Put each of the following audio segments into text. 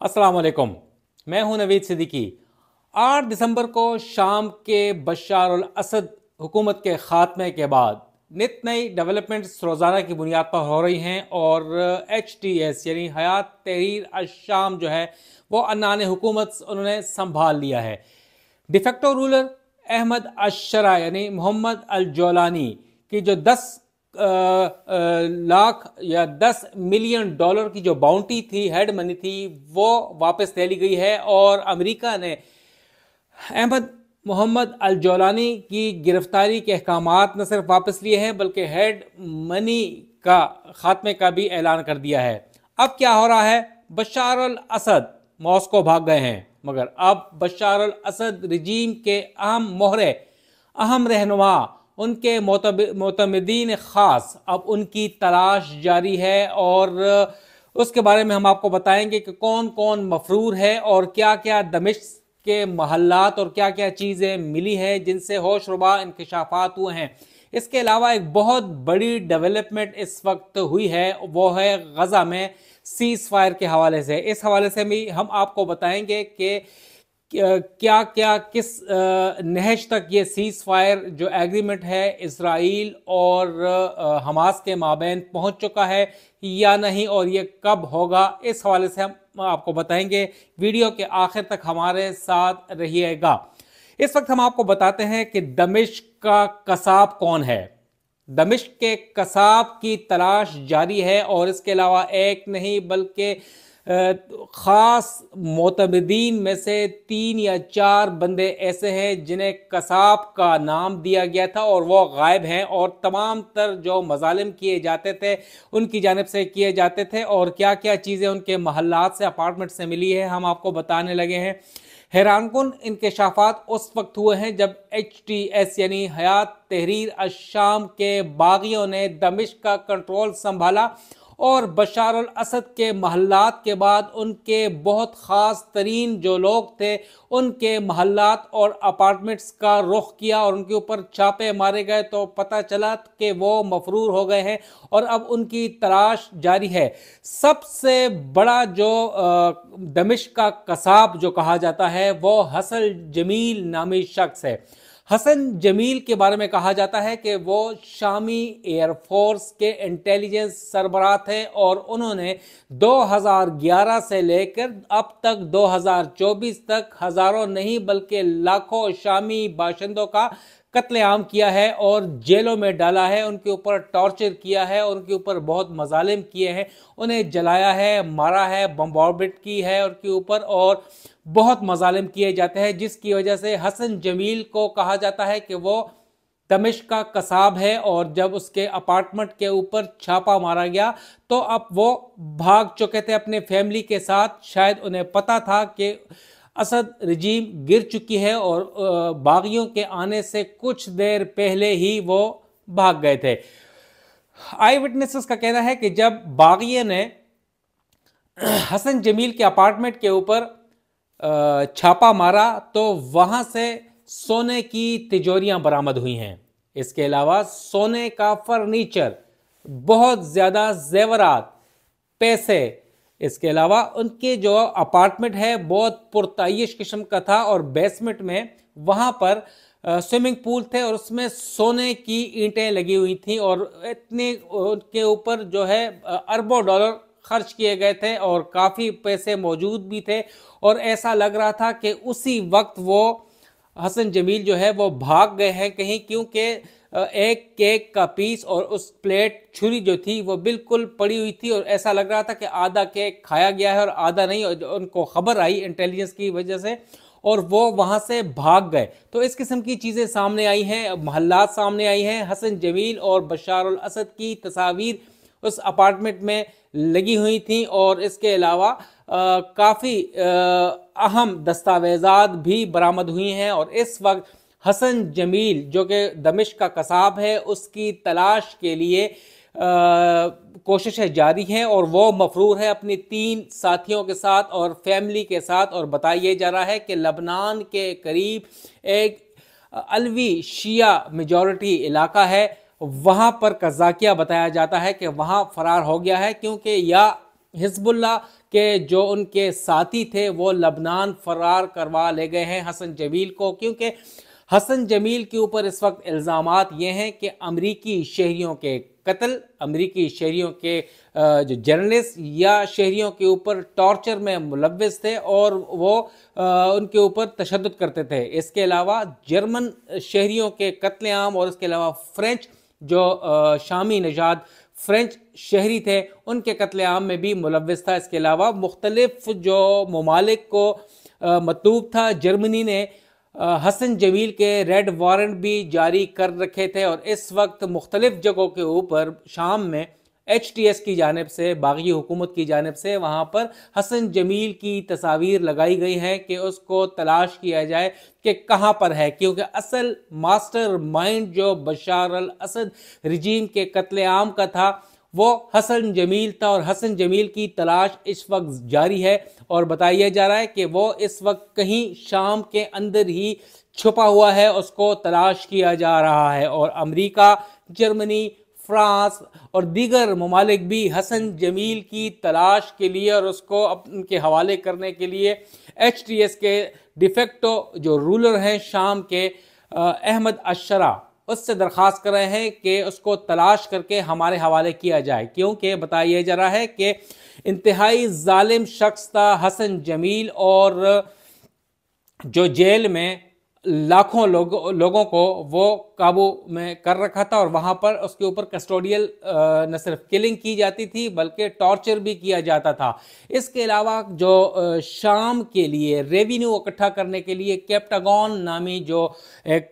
अस्सलाम वालेकुम। मैं हूं नवीद सिद्दीकी। 8 दिसंबर को शाम के बशार अल असद हुकूमत के खात्मे के बाद नित नई डेवलपमेंट्स रोज़ाना की बुनियाद पर हो रही हैं और HTS यानी हयात तहरीर अश-शाम जो है वो अन्नान हुकूमत उन्होंने संभाल लिया है। डिफेक्टो रूलर अहमद अशरा यानी मोहम्मद अल जोलानी की जो 10 लाख या 10 मिलियन डॉलर की जो बाउंटी थी, हेड मनी थी, वो वापस ले ली गई है और अमेरिका ने अहमद मोहम्मद अल जोलानी की गिरफ्तारी के अहकामात न सिर्फ वापस लिए हैं बल्कि हेड मनी का खात्मे का भी ऐलान कर दिया है। अब क्या हो रहा है? बशार अल असद मॉस्को भाग गए हैं, मगर अब बशार अल असद रजीम के अहम रहनुमा उनके मोतमदीन ख़ास अब उनकी तलाश जारी है और उसके बारे में हम आपको बताएंगे कि कौन कौन मफरूर है और क्या क्या दमिश्क के महल्लात और क्या क्या चीज़ें मिली हैं जिनसे होशरुबा इंकशाफात हुए हैं। इसके अलावा एक बहुत बड़ी डेवलपमेंट इस वक्त हुई है, वो है गज़ा में सीज़ फायर के हवाले से। इस हवाले से भी हम आपको बताएंगे कि क्या क्या किस नहज तक ये सीज़ फायर जो एग्रीमेंट है इसराइल और हमास के माबैन पहुंच चुका है या नहीं और ये कब होगा, इस हवाले से हम आपको बताएंगे। वीडियो के आखिर तक हमारे साथ रहिएगा। इस वक्त हम आपको बताते हैं कि दमिश्क का कसाब कौन है। दमिश्क के कसाब की तलाश जारी है और इसके अलावा एक नहीं बल्कि ख़ास मोतमदीन में से 3 या 4 बंदे ऐसे हैं जिन्हें कसाब का नाम दिया गया था और वो गायब हैं और तमाम तर जो मजालिम किए जाते थे उनकी जानिब से किए जाते थे और क्या क्या चीज़ें उनके महल्लात से, अपार्टमेंट से मिली है, हम आपको बताने लगे हैं। हैरानकुन इंकशाफात उस वक्त हुए हैं जब HTS यानी हयात तहरीर अश-शाम के बागियों ने दमिश्क का कंट्रोल संभाला और बशार अल असद के महल्लात के बाद उनके बहुत ख़ास तरीन जो लोग थे उनके महल्लात और अपार्टमेंट्स का रुख किया और उनके ऊपर छापे मारे गए तो पता चला कि वो मफरूर हो गए हैं और अब उनकी तलाश जारी है। सबसे बड़ा जो दमिश्क का कसाब जो कहा जाता है वो हसन जमील नामी शख्स है। हसन जमील के बारे में कहा जाता है कि वो शामी एयरफोर्स के इंटेलिजेंस सरबराह थे और उन्होंने 2011 से लेकर अब तक 2024 तक हज़ारों नहीं बल्कि लाखों शामी बाशिंदों का कत्लेआम किया है और जेलों में डाला है, उनके ऊपर टॉर्चर किया है, उनके ऊपर बहुत मजालिम किए हैं, उन्हें जलाया है, मारा है, बम्बार्मेंट की है उनके ऊपर और बहुत मजालिम किए जाते हैं, जिसकी वजह से हसन जमील को कहा जाता है कि वो दमिश्क का कसाब है। और जब उसके अपार्टमेंट के ऊपर छापा मारा गया तो अब वो भाग चुके थे अपने फैमिली के साथ। शायद उन्हें पता था कि असद रजीम गिर चुकी है और बागियों के आने से कुछ देर पहले ही वो भाग गए थे। आई विटनेसेस का कहना है कि जब बागियों ने हसन जमील के अपार्टमेंट के ऊपर छापा मारा तो वहां से सोने की तिजोरियां बरामद हुई हैं। इसके अलावा सोने का फर्नीचर, बहुत ज्यादा जेवरात, पैसे, इसके अलावा उनके जो अपार्टमेंट है बहुत पुरताइश किस्म का था और बेसमेंट में वहां पर स्विमिंग पूल थे और उसमें सोने की ईंटें लगी हुई थी और इतने उनके ऊपर जो है अरबों डॉलर खर्च किए गए थे और काफ़ी पैसे मौजूद भी थे और ऐसा लग रहा था कि उसी वक्त वो हसन जमील जो है वो भाग गए हैं कहीं, क्योंकि एक केक का पीस और उस प्लेट छुरी जो थी वो बिल्कुल पड़ी हुई थी और ऐसा लग रहा था कि आधा केक खाया गया है और आधा नहीं। उनको खबर आई इंटेलिजेंस की वजह से और वो वहां से भाग गए। तो इस किस्म की चीज़ें सामने आई हैं, महल्लात सामने आई हैं। हसन जमील और बशार अल असद की तस्वीर उस अपार्टमेंट में लगी हुई थी और इसके अलावा काफ़ी अहम दस्तावेज़ात भी बरामद हुई हैं और इस वक्त हसन जमील जो कि दमिश्क का कसाब है उसकी तलाश के लिए कोशिशें जारी हैं और वो मफरूर है अपनी 3 साथियों के साथ और फैमिली के साथ। और बताया जा रहा है कि लबनान के करीब एक अलवी शिया मेजॉरिटी इलाका है, वहाँ पर कज़ाकिया बताया जाता है कि वहाँ फरार हो गया है, क्योंकि या हिजबुल्लाह के जो उनके साथी थे वो लबनान फरार करवा ले गए हैं हसन जमील को, क्योंकि हसन जमील के ऊपर इस वक्त इल्ज़ामात ये हैं कि अमरीकी शहरियों के कत्ल, अमरीकी शहरियों के जो जर्नलिस्ट या शहरियों के ऊपर टॉर्चर में मुलव्विस थे और वो उनके ऊपर तशद्दुद करते थे। इसके अलावा जर्मन शहरियों के कत्लेआम और इसके अलावा फ्रेंच जो शामी नजाद फ्रेंच शहरी थे उनके कत्लेआम में भी मुलव्विस था। इसके अलावा मुख्तलिफ जो ममालिक को मतलूब था, जर्मनी ने हसन जमील के रेड वारंट भी जारी कर रखे थे और इस वक्त मुख्तलिफ जगहों के ऊपर शाम में HTS की जानिब से, बागी हुकूमत की जानिब से वहाँ पर हसन जमील की तस्वीर लगाई गई है कि उसको तलाश किया जाए कि कहाँ पर है, क्योंकि असल मास्टर माइंड जो बशार अल असद रजीम के कत्लेआम का था वो हसन जमील था और हसन जमील की तलाश इस वक्त जारी है और बताया जा रहा है कि वो इस वक्त कहीं शाम के अंदर ही छुपा हुआ है, उसको तलाश किया जा रहा है। और अमेरिका, जर्मनी, फ्रांस और दीगर ममालिक भी हसन जमील की तलाश के लिए और उसको उनके हवाले करने के लिए HTS के डिफेक्टो जो रूलर हैं शाम के अहमद अशरा उससे दरख्वास्त कर रहे हैं कि उसको तलाश करके हमारे हवाले किया जाए, क्योंकि बताया जा रहा है कि इंतहाई जालिम शख्स था हसन जमील और जो जेल में लाखों लोगों को वो काबू में कर रखा था और वहाँ पर उसके ऊपर कस्टोडियल न सिर्फ किलिंग की जाती थी बल्कि टॉर्चर भी किया जाता था। इसके अलावा जो शाम के लिए रेवेन्यू इकट्ठा करने के लिए कैप्टागॉन नामी जो एक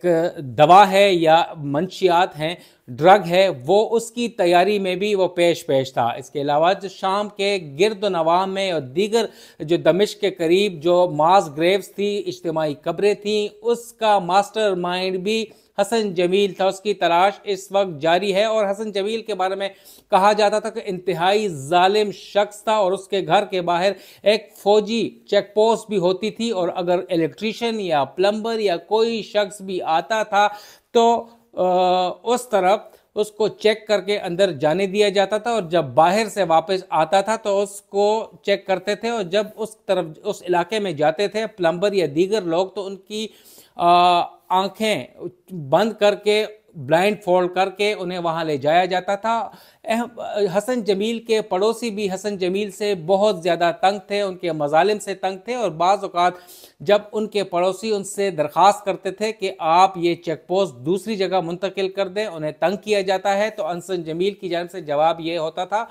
दवा है या मंशियात हैं, ड्रग है, वो उसकी तैयारी में भी वो पेश था। इसके अलावा जो शाम के गिर्द नवाम में और दीगर जो दमिश्क के करीब जो मास ग्रेव्स थी, इज्तिमाई कब्रें थी, उसका मास्टर माइंड भी हसन जमील था। उसकी तलाश इस वक्त जारी है और हसन जमील के बारे में कहा जाता था कि इंतहाई जालिम शख्स था और उसके घर के बाहर एक फौजी चेक पोस्ट भी होती थी और अगर इलेक्ट्रीशियन या प्लम्बर या कोई शख्स भी आता था तो उस तरफ उसको चेक करके अंदर जाने दिया जाता था और जब बाहर से वापस आता था तो उसको चेक करते थे और जब उस तरफ उस इलाके में जाते थे प्लम्बर या दीगर लोग तो उनकी आंखें बंद करके ब्लाइंड फोल्ड करके उन्हें वहां ले जाया जाता था। हसन जमील के पड़ोसी भी हसन जमील से बहुत ज़्यादा तंग थे, उनके मजालिम से तंग थे और बाज़ औक़ात जब उनके पड़ोसी उनसे दरख्वास्त करते थे कि आप ये चेक पोस्ट दूसरी जगह मुंतकिल कर दें, उन्हें तंग किया जाता है, तो हसन जमील की जानिब से जवाब ये होता था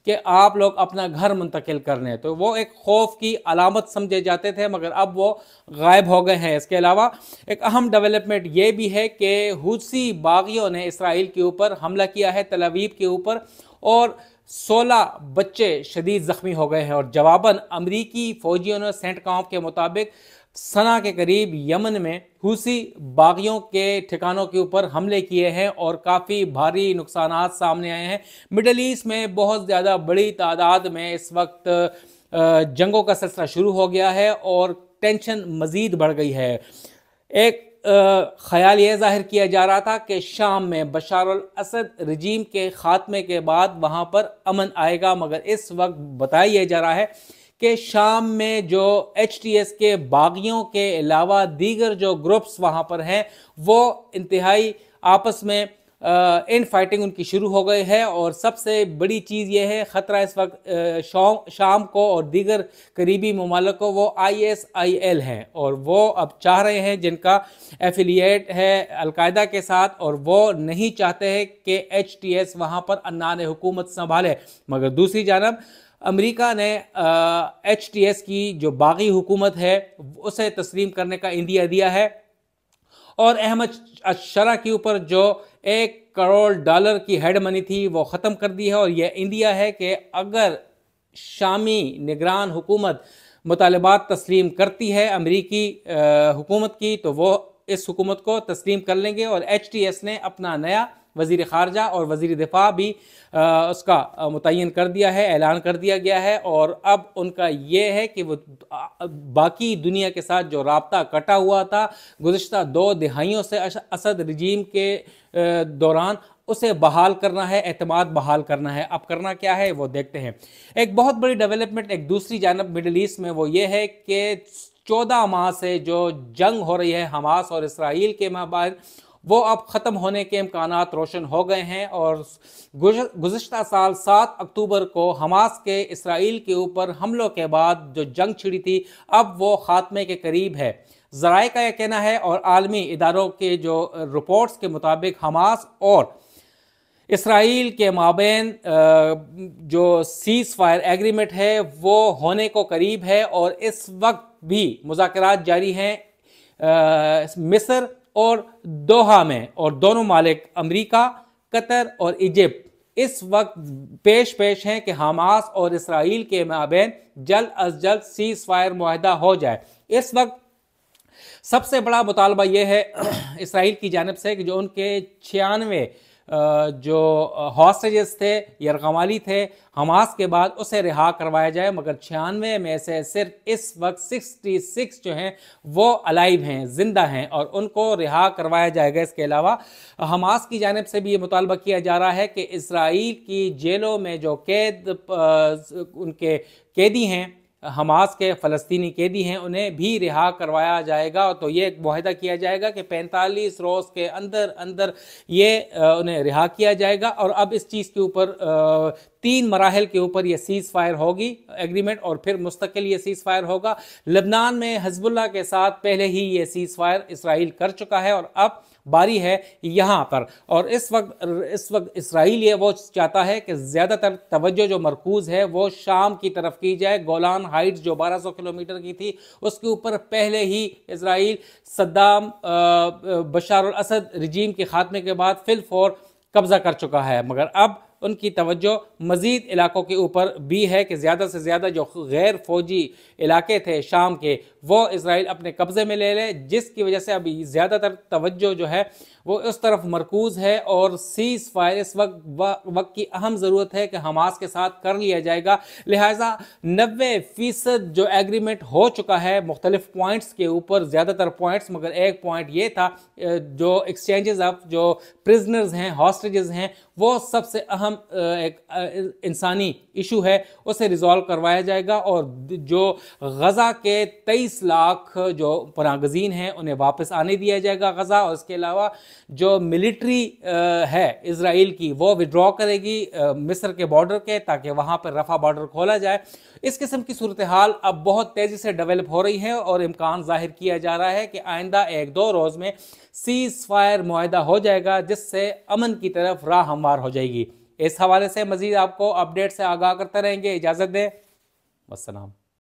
कि आप लोग अपना घर मुंतकिल कर लें। तो वो एक खौफ की अलामत समझे जाते थे, मगर अब वो गायब हो गए हैं। इसके अलावा एक अहम डेवलपमेंट ये भी है कि हूसी बागियों ने इसराइल के ऊपर हमला किया है, तल अवीव के ऊपर, और 16 बच्चे शदीद जख्मी हो गए हैं और जवाबन अमरीकी फौजियों ने सेंटकॉम के मुताबिक सना के करीब यमन में हूसी बागियों के ठिकानों के ऊपर हमले किए हैं और काफ़ी भारी नुकसानात सामने आए हैं। मिडल ईस्ट में बहुत ज़्यादा बड़ी तादाद में इस वक्त जंगों का सिलसिला शुरू हो गया है और टेंशन मज़ीद बढ़ गई है। एक ख्याल यह जाहिर किया जा रहा था कि शाम में बशार अल असद रजीम के ख़ात्मे के बाद वहाँ पर अमन आएगा, मगर इस वक्त बताया जा रहा है कि शाम में जो HTS के बागियों के अलावा दीगर जो ग्रुप्स वहाँ पर हैं वो इंतहाई आपस में इन फाइटिंग उनकी शुरू हो गई है। और सबसे बड़ी चीज़ ये है, ख़तरा इस वक्त शाम को और दीगर करीबी ममालिक को वो ISIL हैं और वो अब चाह रहे हैं, जिनका एफिलिएट है अलकायदा के साथ, और वो नहीं चाहते हैं कि HTS वहाँ पर अन्नान हुकूमत संभाले। मगर दूसरी जानब अमेरिका ने HTS की जो बागी हुकूमत है उसे तस्लीम करने का इंदिया दिया है और अहमद अशरा के ऊपर जो $1 करोड़ की हेड मनी थी वो ख़त्म कर दी है। और यह इंदिया है कि अगर शामी निगरान हुकूमत मुतालबात तस्लीम करती है अमरीकी हुकूमत की तो वो इस हुकूमत को तस्लीम कर लेंगे। और HTS ने अपना नया वज़ीर ख़ारजा और वज़ीर दिफा भी उसका मुतय्यन कर दिया है, ऐलान कर दिया गया है। और अब उनका ये है कि वो बाकी दुनिया के साथ जो राब्ता कटा हुआ था गुज़िश्ता 2 दहाइयों से असद रजीम के दौरान, उसे बहाल करना है, एतमाद बहाल करना है। अब करना क्या है वो देखते हैं। एक बहुत बड़ी डेवलपमेंट एक दूसरी जानब मिडल ईस्ट में वो ये है कि 14 माह से जो जंग हो रही है हमास और इसराइल के माबैन, वो अब ख़त्म होने के इम्कानात रोशन हो गए हैं। और गुज़िश्ता साल 7 अक्टूबर को हमास के इसराइल के ऊपर हमलों के बाद जो जंग छिड़ी थी, अब वो ख़ात्मे के करीब है। ज़राए का यह कहना है और आलमी इदारों के जो रिपोर्ट्स के मुताबिक हमास और इसराइल के माबैन जो सीज़ फायर एग्रीमेंट है वो होने को करीब है। और इस वक्त भी मुज़ाकरात जारी हैं मिस्र और दोहा में, और दोनों मालिक अमेरिका, कतर और इजिप्ट इस वक्त पेश हैं कि हमास और इसराइल के माबैन जल्द अज जल्द सीज़ फायर मुआहदा हो जाए। इस वक्त सबसे बड़ा मुतालबा यह है इसराइल की जानिब से कि जो उनके 96 जो हॉस्टेजेस थे, यरगमाली थे हमास के बाद, उसे रिहा करवाया जाए। मगर 96 में से सिर्फ इस वक्त 66 जो हैं वो अलाइव हैं, जिंदा हैं, और उनको रिहा करवाया जाएगा। इसके अलावा हमास की जानिब से भी ये मुतालबा किया जा रहा है कि इसराइल की जेलों में जो उनके कैदी हैं, हमास के फ़लस्तीनी कैदी हैं, उन्हें भी रिहा करवाया जाएगा। तो ये एक मुआहदा किया जाएगा कि 45 रोज़ के अंदर अंदर ये उन्हें रिहा किया जाएगा। और अब इस चीज़ के ऊपर 3 मराहल के ऊपर ये सीज़ फायर होगी एग्रीमेंट, और फिर मुस्तकिल ये सीज़ फायर होगा। लेबनान में हिजबुल्लाह के साथ पहले ही ये सीज़ फायर इसराइल कर चुका है और अब बारी है यहाँ पर। और इस वक्त इसराइल ये वो चाहता है कि ज़्यादातर तवज्जो जो मरकूज़ है वो शाम की तरफ की जाए। गोलान हाइट्स जो 1200 किलोमीटर की थी उसके ऊपर पहले ही इसराइल सद्दाम बशार अल असद रजीम के खात्मे के बाद फिलफौर कब्जा कर चुका है। मगर अब उनकी तवज्जो मज़ीद इलाकों के ऊपर भी है कि ज़्यादा से ज़्यादा जो गैर फौजी इलाके थे शाम के, वो इसराइल अपने कब्ज़े में ले ले, जिसकी वजह से अभी ज़्यादातर तवज्जो जो है वो उस तरफ मरकूज़ है। और सीज़ फायर इस वक्त की अहम ज़रूरत है कि हमास के साथ कर लिया जाएगा। लिहाजा 90% जो एग्रीमेंट हो चुका है मुख्तलिफ पॉइंट्स के ऊपर, ज़्यादातर पॉइंट्स, मगर एक पॉइंट ये था जो एक्सचेंजेस ऑफ जो प्रिजनर्स हैं, हॉस्टेजेस हैं, वो सबसे अहम एक इंसानी इशू है, उसे रिजॉल्व करवाया जाएगा। और जो गज़ा के 23 लाख जो पनागज़ीन हैं उन्हें वापस आने दिया जाएगा गज़ा। और इसके अलावा जो मिलिट्री है इजराइल की वो विड्रॉ करेगी मिस्र के बॉर्डर के, ताकि वहाँ पर रफा बॉर्डर खोला जाए। इस किस्म की सूरत हाल अब बहुत तेज़ी से डेवलप हो रही है और इम्कान जाहिर किया जा रहा है कि आइंदा 1-2 रोज़ में सीज़ फायर मुआहदा हो जाएगा, जिससे अमन की तरफ राह हमवार हो जाएगी। इस हवाले से मज़ीद आपको अपडेट से आगाह करते रहेंगे। इजाज़त दें, वस्सलाम।